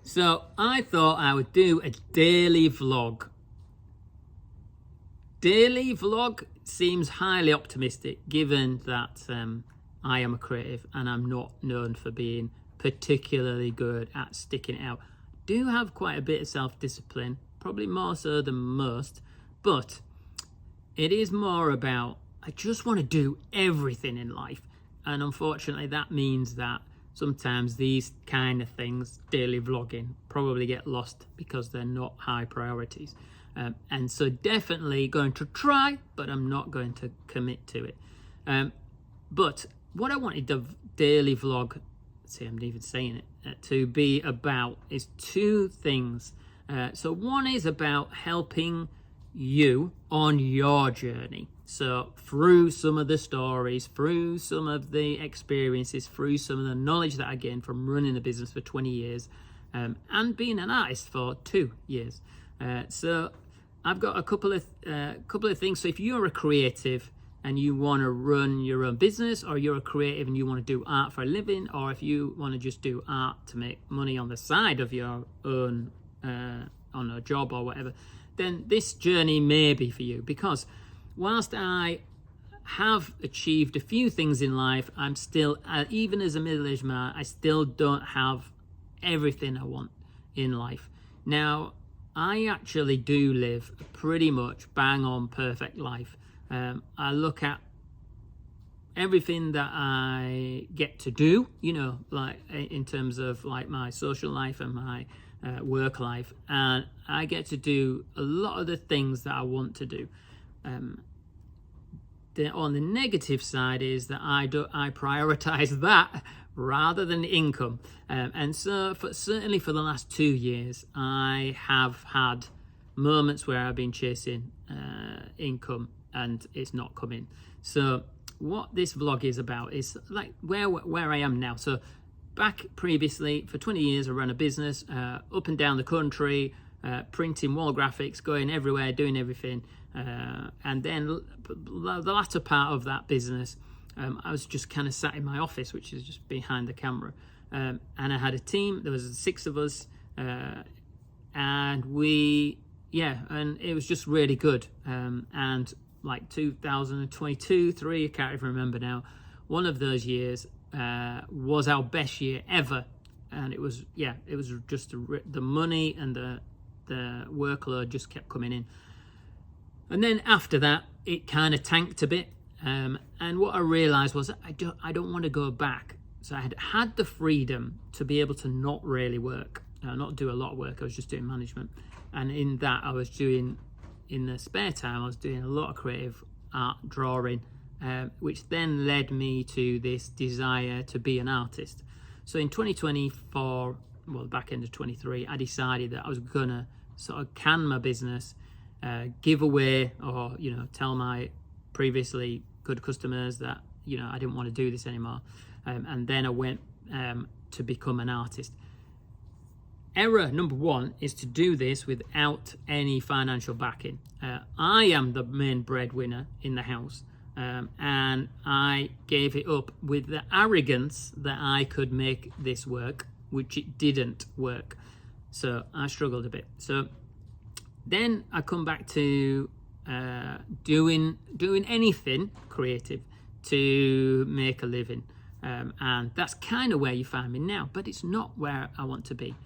So I thought I would do a daily vlog. Daily vlog seems highly optimistic given that I am a creative and I'm not known for being particularly good at sticking it out. Do have quite a bit of self-discipline, probably more so than most, but it is more about I just want to do everything in life. And unfortunately that means that sometimes these kind of things, daily vlogging, probably get lost because they're not high priorities. And so definitely going to try, but I'm not going to commit to it. But what I wanted the daily vlog, see, I'm even saying it, to be about is two things. So one is about helping you on your journey. So through some of the stories, through some of the experiences, through some of the knowledge that I gained from running a business for 20 years and being an artist for 2 years. So I've got a couple of things. So if you're a creative and you want to run your own business, or you're a creative and you want to do art for a living, or if you want to just do art to make money on the side of your own on a job or whatever, then this journey may be for you. Because whilst I have achieved a few things in life, I'm still, even as a middle-aged man, I still don't have everything I want in life. Now, I actually do live a pretty much bang on perfect life. I look at everything that I get to do, like in terms of like my social life and my work life, and I get to do a lot of the things that I want to do. On the negative side is that I prioritize that rather than income, and so certainly for the last 2 years I have had moments where I've been chasing income and it's not coming. So what this vlog is about is like where I am now. So back previously for 20 years I ran a business up and down the country, printing wall graphics, going everywhere, doing everything, and then the latter part of that business I was just kind of sat in my office, which is just behind the camera, and I had a team. There was 6 of us, and and it was just really good. And like 2022, 3, I can't even remember now, one of those years was our best year ever, and it was just the money and the workload just kept coming in. And then after that, it kind of tanked a bit. And what I realized was I don't want to go back. So I had the freedom to be able to not really work, not do a lot of work. I was just doing management. And in that, I was doing, in the spare time, I was doing a lot of creative art, drawing, which then led me to this desire to be an artist. So in 2024, well, the back end of 23, I decided that I was going to sort of can my business, give away, or, tell my previously good customers that I didn't want to do this anymore, and then I went to become an artist. Error number 1 is to do this without any financial backing. I am the main breadwinner in the house, and I gave it up with the arrogance that I could make this work, which it didn't work. So I struggled a bit. So then I come back to doing anything creative to make a living, and that's kind of where you find me now, but it's not where I want to be.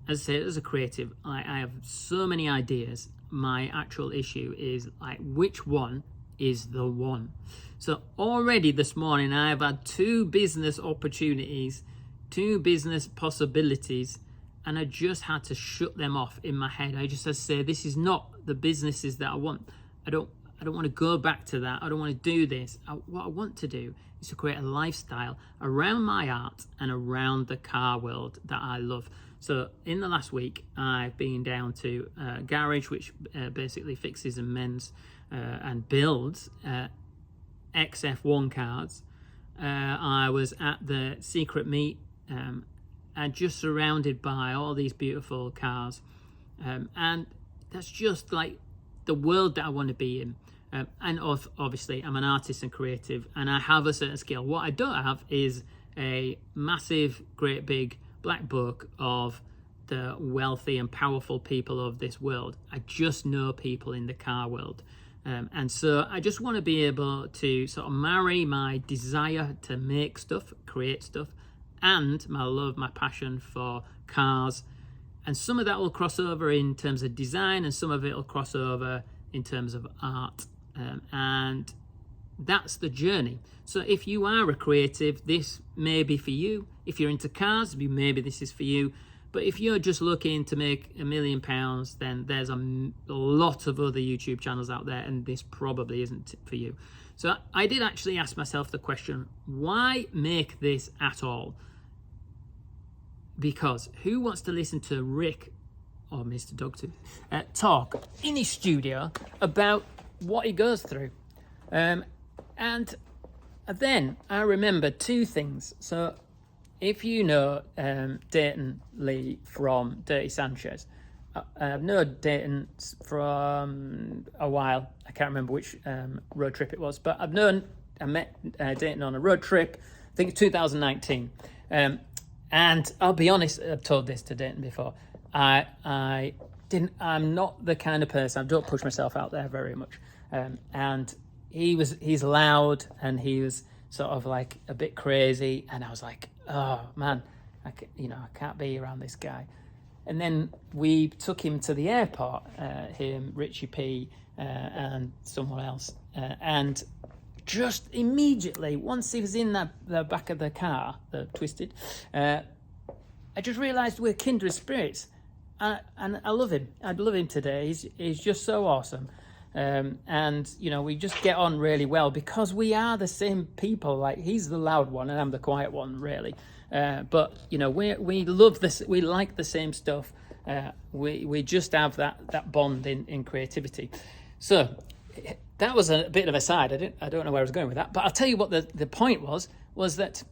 As I said, as a creative, I have so many ideas. My actual issue is like, which one is the one? So already this morning I have had 2 business opportunities, 2 business possibilities, and I just had to shut them off in my head. I just had to say, this is not the businesses that I want. I don't want to go back to that. I don't want to do this. What I want to do is to create a lifestyle around my art and around the car world that I love. So in the last week, I've been down to a garage, which basically fixes and mends and builds XF1 cars. I was at the secret meet and just surrounded by all these beautiful cars. And that's just like the world that I want to be in. And obviously I'm an artist and creative, and I have a certain skill. What I don't have is a massive, great big black book of the wealthy and powerful people of this world. I just know people in the car world. And so I just want to be able to sort of marry my desire to make stuff, create stuff, and my love, my passion for cars. And some of that will cross over in terms of design, and some of it will cross over in terms of art. And that's the journey. So if you are a creative, this may be for you. If you're into cars, maybe this is for you. But if you're just looking to make £1 million, then there's a lot of other YouTube channels out there, and this probably isn't for you. So I did actually ask myself the question, why make this at all? Because who wants to listen to Rick, or Mr. Dogtooth, talk in his studio about what he goes through? And then I remember two things. So if you know Dayton Lee from Dirty Sanchez, I've known Dayton from a while. I can't remember which road trip it was, but I met Dayton on a road trip, I think 2019. And I'll be honest, I've told this to Dayton before. I'm not the kind of person, I don't push myself out there very much. And he's loud, and he was sort of like a bit crazy, and I was like, oh man, I can't be around this guy. And then we took him to the airport, him, Richie P, and someone else, and just immediately, once he was in the back of the car, the Twisted, I just realised we're kindred spirits, and I love him. I love him today. He's just so awesome. And we just get on really well because we are the same people. Like, he's the loud one and I'm the quiet one, really. But we love this. We like the same stuff. We just have that bond in creativity. So that was a bit of a side. I don't know where I was going with that, but I'll tell you what the point was that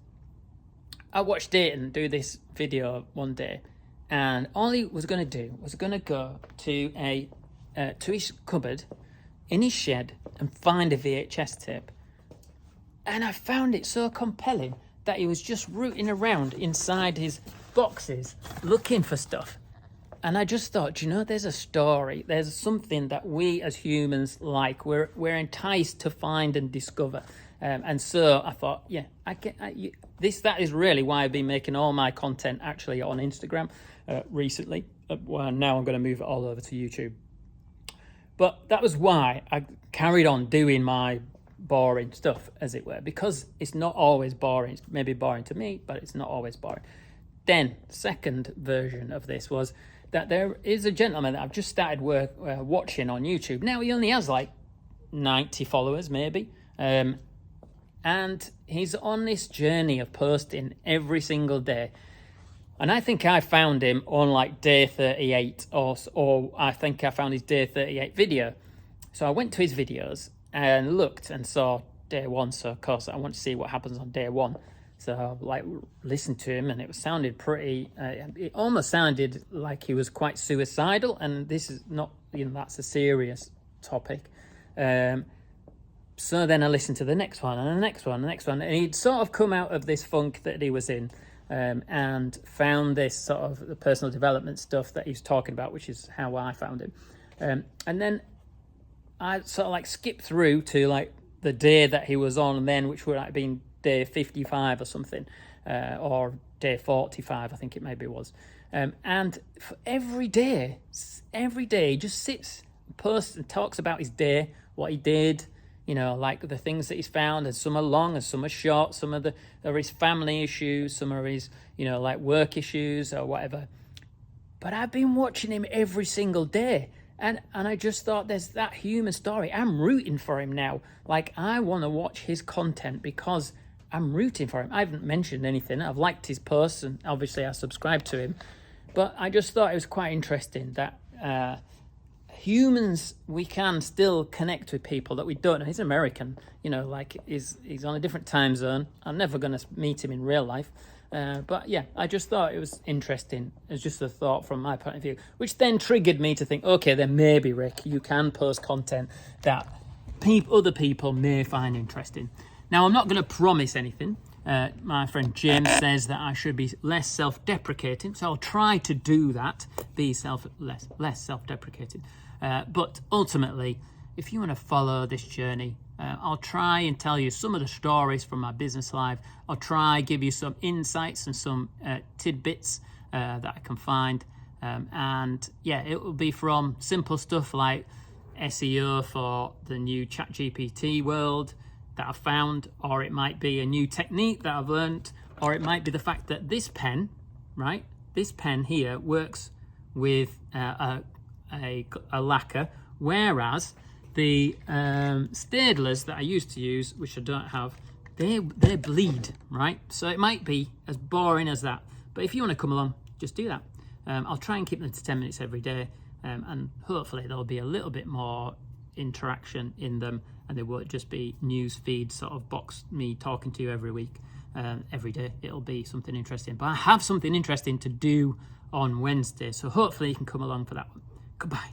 I watched Dayton do this video one day, and all he was going to do was going to go to to his cupboard in his shed and find a VHS tape. And I found it so compelling that he was just rooting around inside his boxes looking for stuff. And I just thought, there's a story, there's something that we as humans like. We're enticed to find and discover. And so I thought, yeah, that is really why I've been making all my content actually on Instagram recently. Well, now I'm going to move it all over to YouTube. But that was why I carried on doing my boring stuff, as it were, because it's not always boring. It's maybe boring to me, but it's not always boring. Then, second version of this was that there is a gentleman that I've just started watching on YouTube. Now, he only has like 90 followers, maybe. And he's on this journey of posting every single day. And I think I found him on like day 38 or I think I found his day 38 video. So I went to his videos and looked and saw day one. So of course I want to see what happens on day one. So I listened to him, and it sounded pretty, it almost sounded like he was quite suicidal. And this is not, that's a serious topic. So then I listened to the next one and the next one and the next one. And he'd sort of come out of this funk that he was in. And found this sort of the personal development stuff that he's talking about, which is how I found him. And then I sort of skipped through to the day that he was on then, which would have been day 55 or something, or day 45, I think it maybe was. And for every day he just sits, posts and talks about his day, what he did, the things that he's found, and some are long and some are short. Some are his family issues, some are his, work issues or whatever. But I've been watching him every single day, and I just thought, there's that human story. I'm rooting for him now. I want to watch his content because I'm rooting for him. I haven't mentioned anything. I've liked his posts, and obviously I subscribe to him. But I just thought it was quite interesting that humans, we can still connect with people that we don't know. He's American, he's on a different time zone. I'm never going to meet him in real life. But yeah, I just thought it was interesting. It's just a thought from my point of view, which then triggered me to think, okay, then maybe, Rick, you can post content that other people may find interesting. Now, I'm not going to promise anything, My friend Jim says that I should be less self-deprecating, so I'll try to do that, be less self-deprecating. But ultimately, if you want to follow this journey, I'll try and tell you some of the stories from my business life. I'll try give you some insights and some tidbits that I can find. And yeah, it will be from simple stuff like SEO for the new ChatGPT world that I've found, or it might be a new technique that I've learned, or it might be the fact that this pen, right? This pen here works with a lacquer, whereas the Staedtlers that I used to use, which I don't have, they bleed, right? So it might be as boring as that. But if you want to come along, just do that. I'll try and keep them to 10 minutes every day, and hopefully there'll be a little bit more interaction in them, and they won't just be news feed sort of box me talking to you every week, every day. It'll be something interesting. But I have something interesting to do on Wednesday, so hopefully you can come along for that one. Goodbye.